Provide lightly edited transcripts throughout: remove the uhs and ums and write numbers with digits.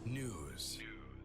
News.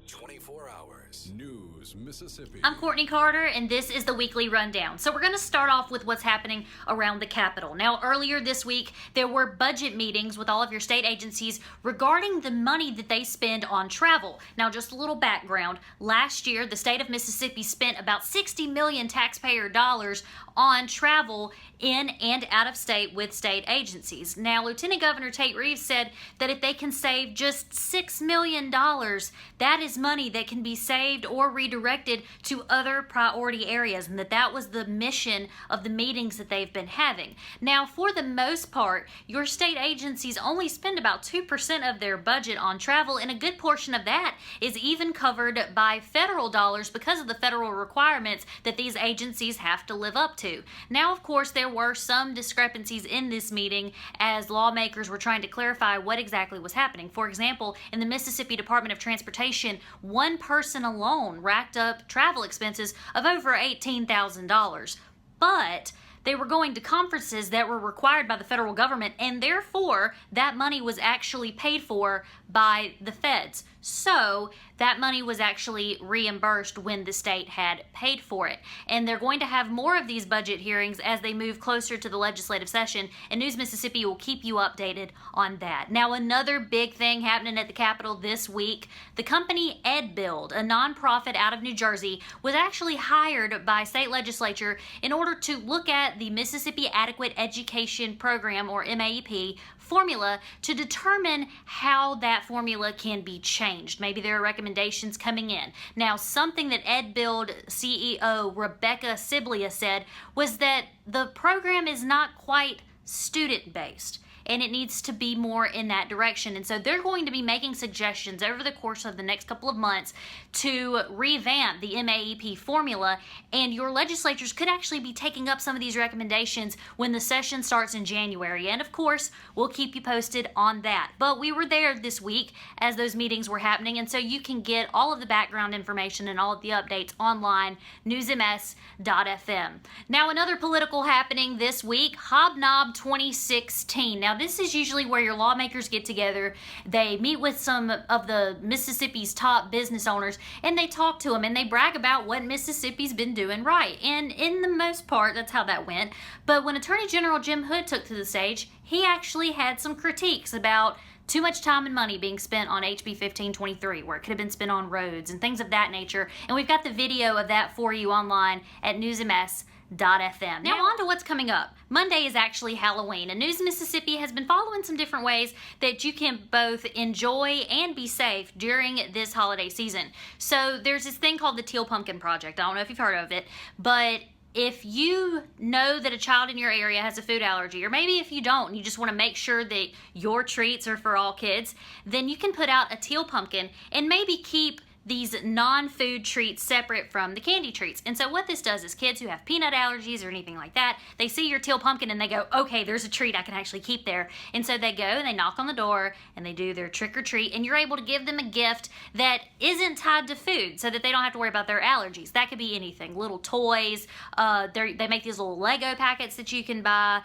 24 hours. News, Mississippi. I'm Courtney Carter, and this is the weekly rundown. So we're going to start off with what's happening around the Capitol. Now, earlier this week, there were budget meetings with all of your state agencies regarding the money that they spend on travel. Now, just a little background. Last year, the state of Mississippi spent about 60 million taxpayer dollars on travel in and out of state with state agencies. Now, Lieutenant Governor Tate Reeves said that if they can save just $6 million, that is money that can be saved or redirected to other priority areas, and that was the mission of the meetings that they've been having. Now, for the most part, your state agencies only spend about 2% of their budget on travel, and a good portion of that is even covered by federal dollars because of the federal requirements that these agencies have to live up to. Now, of course, there were some discrepancies in this meeting as lawmakers were trying to clarify what exactly was happening. For example, in the Mississippi Department of Transportation, one person alone racked up travel expenses of over $18,000. But they were going to conferences that were required by the federal government, and therefore that money was actually paid for by the feds. So that money was actually reimbursed when the state had paid for it. And they're going to have more of these budget hearings as they move closer to the legislative session, and News Mississippi will keep you updated on that. Now, another big thing happening at the Capitol this week, the company EdBuild, a nonprofit out of New Jersey, was actually hired by state legislature in order to look at the Mississippi Adequate Education Program, or MAEP, formula to determine how that formula can be changed. Maybe there are recommendations coming in. Now, something that EdBuild CEO Rebecca Siblia said was that the program is not quite student-based, and it needs to be more in that direction. And so they're going to be making suggestions over the course of the next couple of months to revamp the MAEP formula, and your legislatures could actually be taking up some of these recommendations when the session starts in January. And of course, we'll keep you posted on that. But we were there this week as those meetings were happening, and so you can get all of the background information and all of the updates online, newsms.fm. Now, another political happening this week, Hobnob 2016. Now, this is usually where your lawmakers get together. They meet with some of the Mississippi's top business owners, and they talk to them, and they brag about what Mississippi's been doing right. And in the most part, that's how that went. But when Attorney General Jim Hood took to the stage, he actually had some critiques about too much time and money being spent on HB 1523, where it could have been spent on roads and things of that nature. And we've got the video of that for you online at newsms.fm. Now on to what's coming up. Monday is actually Halloween, and News Mississippi has been following some different ways that you can both enjoy and be safe during this holiday season. So there's this thing called the Teal Pumpkin Project. I don't know if you've heard of it, but if you know that a child in your area has a food allergy, or maybe if you don't and you just want to make sure that your treats are for all kids, then you can put out a teal pumpkin and maybe keep these non-food treats separate from the candy treats. And so what this does is kids who have peanut allergies or anything like that, they see your teal pumpkin and they go, okay, there's a treat I can actually keep there. And so they go and they knock on the door and they do their trick or treat, and you're able to give them a gift that isn't tied to food so that they don't have to worry about their allergies. That could be anything, little toys. They make these little Lego packets that you can buy,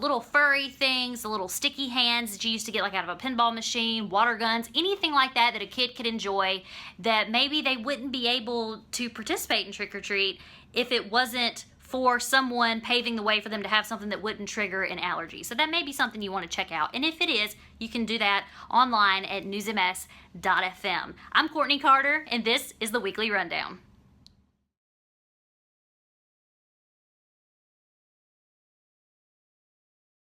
little furry things, the little sticky hands that you used to get like out of a pinball machine, water guns, anything like that that a kid could enjoy, that maybe they wouldn't be able to participate in trick-or-treat if it wasn't for someone paving the way for them to have something that wouldn't trigger an allergy. So that may be something you want to check out. And if it is, you can do that online at newsms.fm. I'm Courtney Carter, and this is the Weekly Rundown.